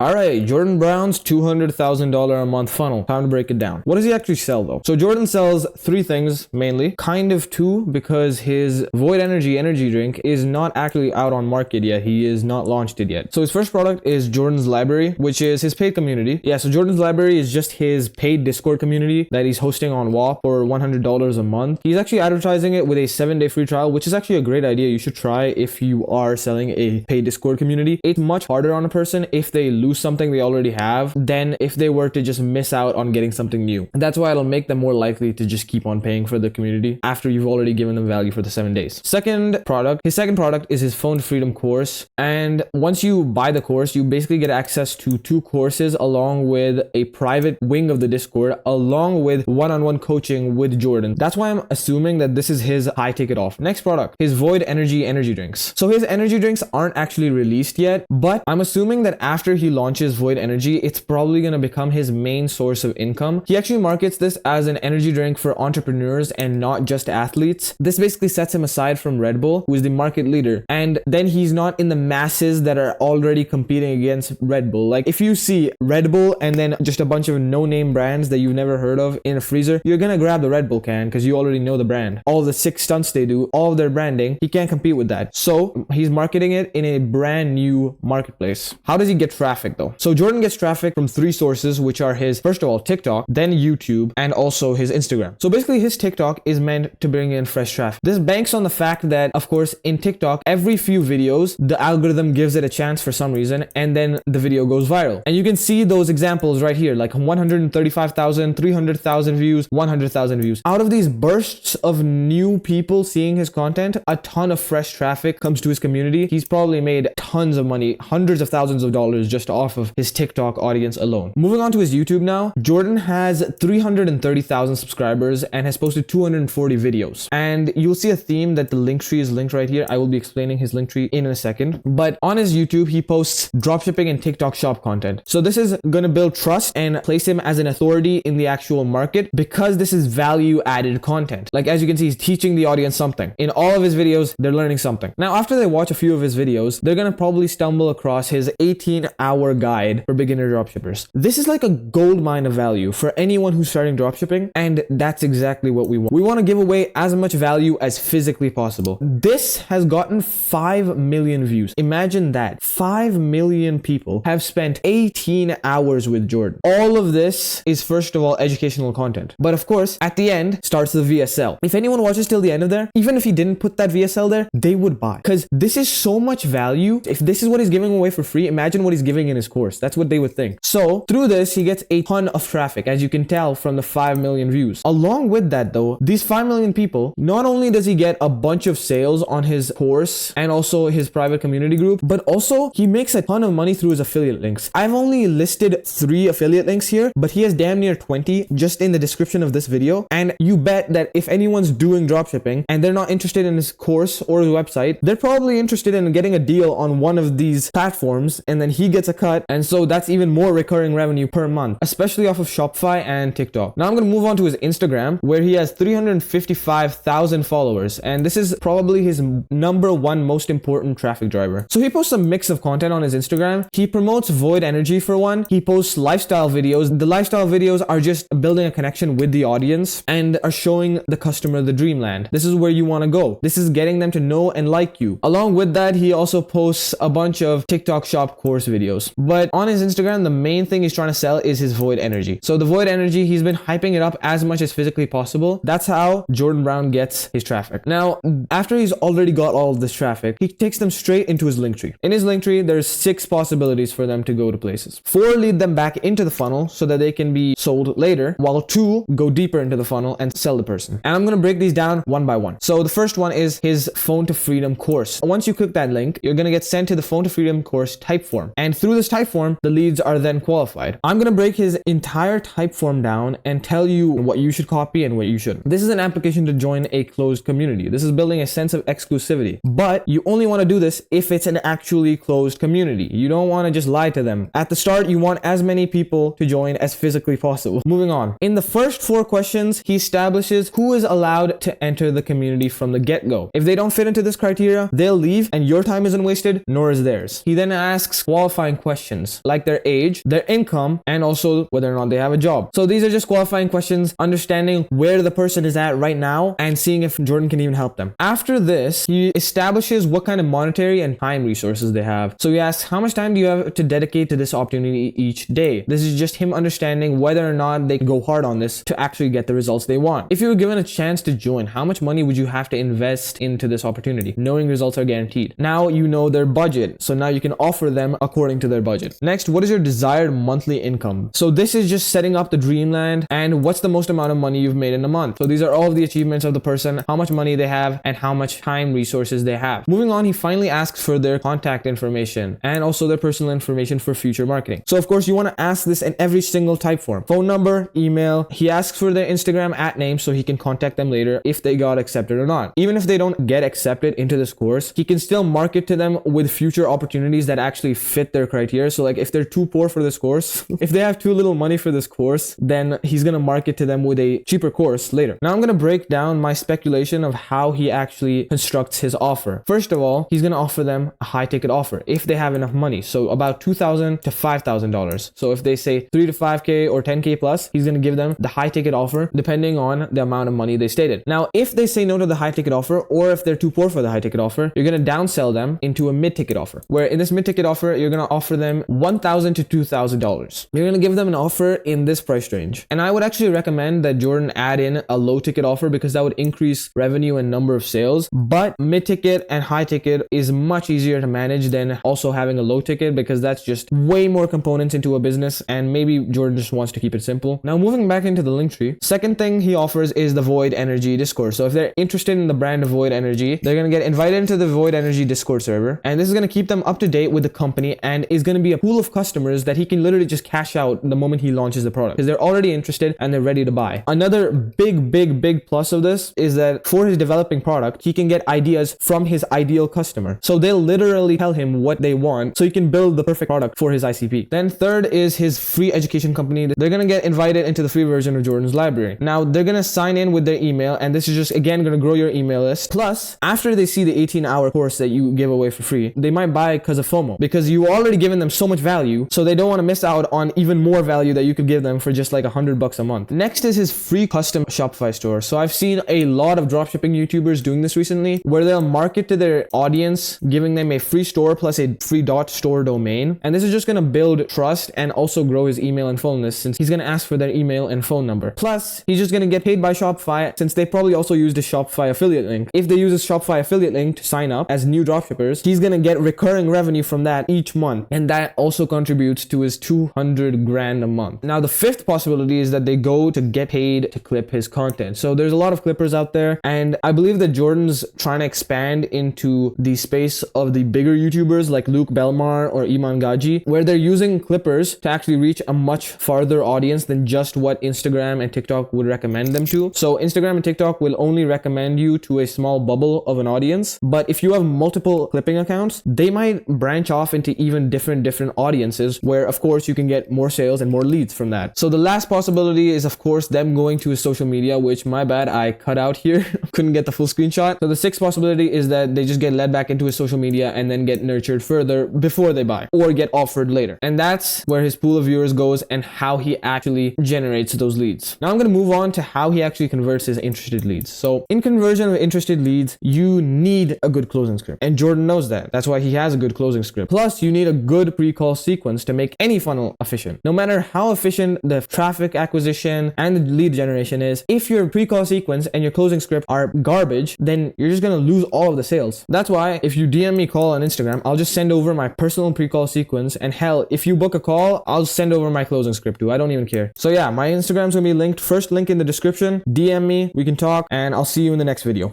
All right, Jordan Brown's $200,000 a month funnel. Time to break it down. What does he actually sell though? So Jordan sells three things mainly, kind of two, because his Void energy drink is not actually out on market yet. He is not launched it yet. So his first product is Jordan's Library, which is his paid community. Yeah, so Jordan's Library is just his paid Discord community that he's hosting on WAP for $100 a month. He's actually advertising it with a 7-day free trial, which is actually a great idea. You should try if you are selling a paid Discord community. It's much harder on a person if they lose something they already have than if they were to just miss out on getting something new. And that's why it'll make them more likely to just keep on paying for the community after you've already given them value for the 7 days. His second product is his Phone to Freedom course. And once you buy the course, you basically get access to 2 courses along with a private wing of the Discord, along with one-on-one coaching with Jordan. That's why I'm assuming that this is his high ticket offer. Next product, his Void energy drinks. So his energy drinks aren't actually released yet, but I'm assuming that after he launches Void Energy, it's probably going to become his main source of income. He actually markets this as an energy drink for entrepreneurs and not just athletes. This basically sets him aside from Red Bull, who is the market leader. And then he's not in the masses that are already competing against Red Bull. Like if you see Red Bull and then just a bunch of no-name brands that you've never heard of in a freezer, you're going to grab the Red Bull can because you already know the brand. All the sick stunts they do, all of their branding, he can't compete with that. So he's marketing it in a brand new marketplace. How does he get traffic though? So Jordan gets traffic from 3 sources, which are his, first of all, TikTok, then YouTube, and also his Instagram. So basically his TikTok is meant to bring in fresh traffic. This banks on the fact that, of course, in TikTok, every few videos, the algorithm gives it a chance for some reason, and then the video goes viral. And you can see those examples right here, like 135,000, 300,000 views, 100,000 views. Out of these bursts of new people seeing his content, a ton of fresh traffic comes to his community. He's probably made tons of money, hundreds of thousands of dollars just off of his TikTok audience alone. Moving on to his YouTube now, Jordan has 330,000 subscribers and has posted 240 videos. And you'll see a theme that the link tree is linked right here. I will be explaining his link tree in a second. But on his YouTube, he posts dropshipping and TikTok shop content. So this is going to build trust and place him as an authority in the actual market because this is value added content. Like as you can see, he's teaching the audience something. In all of his videos, they're learning something. Now, after they watch a few of his videos, they're going to probably stumble across his 18-hour guide for beginner dropshippers. This is like a gold mine of value for anyone who's starting dropshipping, and that's exactly what we want. We want to give away as much value as physically possible. This has gotten 5 million views. Imagine that. 5 million people have spent 18 hours with Jordan. All of this is, first of all, educational content. But of course, at the end starts the VSL. If anyone watches till the end of there, even if he didn't put that VSL there, they would buy. Because this is so much value. If this is what he's giving away for free, imagine what he's giving in his course. That's what they would think. So through this, he gets a ton of traffic, as you can tell from the 5 million views. Along with that though, these 5 million people, not only does he get a bunch of sales on his course and also his private community group, but also he makes a ton of money through his affiliate links. I've only listed 3 affiliate links here, but he has damn near 20 just in the description of this video. And you bet that if anyone's doing dropshipping and they're not interested in his course or his website, they're probably interested in getting a deal on one of these platforms, and then he gets a cut. And so that's even more recurring revenue per month, especially off of Shopify and TikTok. Now I'm going to move on to his Instagram, where he has 355,000 followers. And this is probably his number 1 most important traffic driver. So he posts a mix of content on his Instagram. He promotes Void Energy for one. He posts lifestyle videos. The lifestyle videos are just building a connection with the audience and are showing the customer the dreamland. This is where you want to go. This is getting them to know and like you. Along with that, he also posts a bunch of TikTok shop course videos. But on his Instagram, the main thing he's trying to sell is his Void Energy. So the Void Energy, he's been hyping it up as much as physically possible. That's how Jordan Brown gets his traffic. Now, after he's already got all of this traffic, he takes them straight into his link tree. In his link tree, there's 6 possibilities for them to go to places. 4 lead them back into the funnel so that they can be sold later, while 2 go deeper into the funnel and sell the person. And I'm going to break these down one by one. So the first one is his Phone to Freedom course. Once you click that link, you're going to get sent to the Phone to Freedom course type form. And through this type form, the leads are then qualified. I'm going to break his entire type form down and tell you what you should copy and what you shouldn't. This is an application to join a closed community. This is building a sense of exclusivity. But you only want to do this if it's an actually closed community. You don't want to just lie to them. At the start, you want as many people to join as physically possible. Moving on. In the first 4 questions, he establishes who is allowed to enter the community from the get-go. If they don't fit into this criteria, they'll leave and your time isn't wasted, nor is theirs. He then asks qualifying questions questions like their age, their income, and also whether or not they have a job. So these are just qualifying questions, understanding where the person is at right now and seeing if Jordan can even help them. After this, he establishes what kind of monetary and time resources they have. So he asks, how much time do you have to dedicate to this opportunity each day? This is just him understanding whether or not they go hard on this to actually get the results they want. If you were given a chance to join, how much money would you have to invest into this opportunity, knowing results are guaranteed? Now you know their budget, so now you can offer them according to their budget. Next, what is your desired monthly income? So this is just setting up the dreamland and what's the most amount of money you've made in a month. So these are all of the achievements of the person, how much money they have, and how much time resources they have. Moving on, he finally asks for their contact information and also their personal information for future marketing. So of course you want to ask this in every single type form: phone number, email. He asks for their Instagram @name so he can contact them later if they got accepted or not. Even if they don't get accepted into this course, he can still market to them with future opportunities that actually fit their criteria. So like if they're too poor for this course, if they have too little money for this course, then he's going to market to them with a cheaper course later. Now I'm going to break down my speculation of how he actually constructs his offer. First of all, he's going to offer them a high ticket offer if they have enough money. So about $2,000 to $5,000. So if they say 3 to 5K or 10K plus, he's going to give them the high ticket offer depending on the amount of money they stated. Now, if they say no to the high ticket offer, or if they're too poor for the high ticket offer, you're going to downsell them into a mid ticket offer, where in this mid ticket offer, you're going to offer them $1,000 to $2,000. You're going to give them an offer in this price range. And I would actually recommend that Jordan add in a low ticket offer because that would increase revenue and number of sales. But mid ticket and high ticket is much easier to manage than also having a low ticket, because that's just way more components into a business, and maybe Jordan just wants to keep it simple. Now moving back into the link tree, second thing he offers is the Void Energy Discord. So if they're interested in the brand of Void Energy, they're going to get invited into the Void Energy Discord server, and this is going to keep them up to date with the company, and is going to be a pool of customers that he can literally just cash out the moment he launches the product, because they're already interested and they're ready to buy. Another big plus of this is that for his developing product, he can get ideas from his ideal customer. So they'll literally tell him what they want so he can build the perfect product for his ICP. Then third is his free education company. They're going to get invited into the free version of Jordan's library. Now they're going to sign in with their email, and this is just again going to grow your email list. Plus, after they see the 18-hour course that you give away for free, they might buy because of FOMO, because you already given them so much value, so they don't want to miss out on even more value that you could give them for just like $100 a month. Next is his free custom Shopify store. So I've seen a lot of dropshipping YouTubers doing this recently, where they'll market to their audience, giving them a free store plus a free .store domain. And this is just going to build trust and also grow his email and phone list, since he's going to ask for their email and phone number. Plus, he's just going to get paid by Shopify, since they probably also used a Shopify affiliate link. If they use a Shopify affiliate link to sign up as new dropshippers, he's going to get recurring revenue from that each month. And that also contributes to his 200 grand a month. Now, the fifth possibility is that they go to get paid to clip his content. So there's a lot of clippers out there, and I believe that Jordan's trying to expand into the space of the bigger YouTubers like Luke Belmar or Iman Gaji, where they're using clippers to actually reach a much farther audience than just what Instagram and TikTok would recommend them to. So Instagram and TikTok will only recommend you to a small bubble of an audience, but if you have multiple clipping accounts, they might branch off into even different audiences, where of course you can get more sales and more leads from that. So the last possibility is of course them going to his social media, which my bad, I cut out here. Couldn't get the full screenshot. So the sixth possibility is that they just get led back into his social media and then get nurtured further before they buy, or get offered later. And that's where his pool of viewers goes and how he actually generates those leads. Now I'm going to move on to how he actually converts his interested leads. So in conversion of interested leads, you need a good closing script, and Jordan knows that. That's why he has a good closing script. Plus, you need a good pre-call sequence to make any funnel efficient. No matter how efficient the traffic acquisition and the lead generation is, if your pre-call sequence and your closing script are garbage, then you're just going to lose all of the sales. That's why if you DM me call on Instagram, I'll just send over my personal pre-call sequence, and hell, if you book a call, I'll send over my closing script too. I don't even care. So yeah, my Instagram's going to be linked. First link in the description. DM me, we can talk, and I'll see you in the next video.